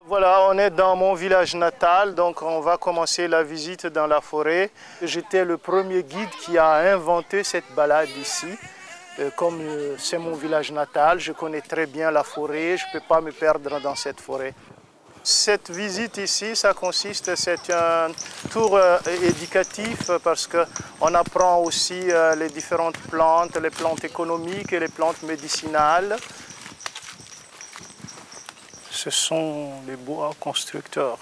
Voilà, on est dans mon village natal, donc on va commencer la visite dans la forêt. J'étais le premier guide qui a inventé cette balade ici. Comme c'est mon village natal, je connais très bien la forêt, je ne peux pas me perdre dans cette forêt. Cette visite ici, ça consiste, c'est un tour éducatif parce qu'on apprend aussi les différentes plantes, les plantes économiques et les plantes médicinales. Ce sont les bois constructeurs.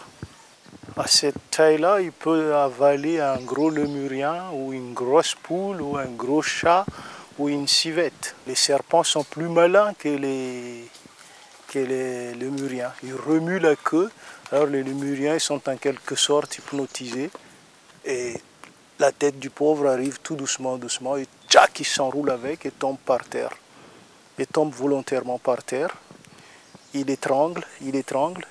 À cette taille-là, il peut avaler un gros lémurien ou une grosse poule ou un gros chat ou une civette. Les serpents sont plus malins que les lémuriens. Ils remuent la queue, alors les lémuriens sont en quelque sorte hypnotisés et la tête du pauvre arrive tout doucement, doucement et tchac, il s'enroule avec et tombe par terre. Il tombe volontairement par terre. Il étrangle,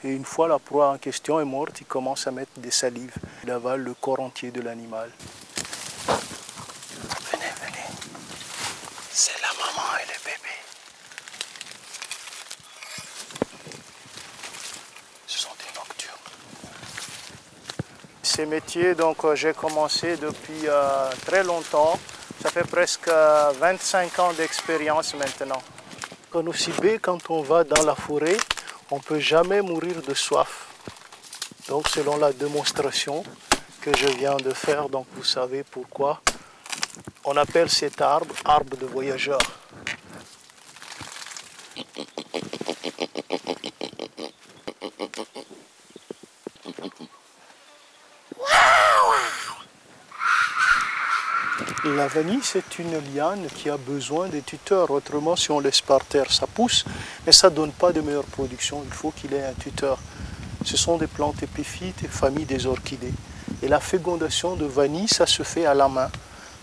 et une fois la proie en question est morte, il commence à mettre des salives. Il avale le corps entier de l'animal. Venez, venez. C'est la maman et le bébé. Ce sont des nocturnes. Ces métiers, donc j'ai commencé depuis très longtemps. Ça fait presque 25 ans d'expérience maintenant. En Ocibé, quand on va dans la forêt, on ne peut jamais mourir de soif. Donc selon la démonstration que je viens de faire, donc vous savez pourquoi on appelle cet arbre arbre de voyageur. La vanille, c'est une liane qui a besoin des tuteurs. Autrement, si on laisse par terre, ça pousse, mais ça ne donne pas de meilleure production. Il faut qu'il ait un tuteur. Ce sont des plantes épiphytes et famille des orchidées. Et la fécondation de vanille, ça se fait à la main.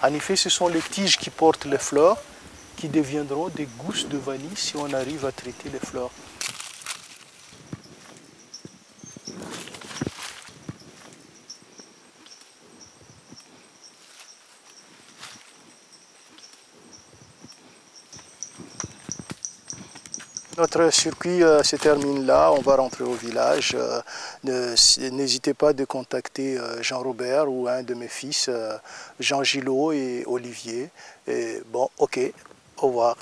En effet, ce sont les tiges qui portent les fleurs qui deviendront des gousses de vanille si on arrive à traiter les fleurs. Notre circuit se termine là, on va rentrer au village. N'hésitez pas de contacter Jean-Robert ou un de mes fils, Jean Gillot et Olivier. Et bon, ok, au revoir.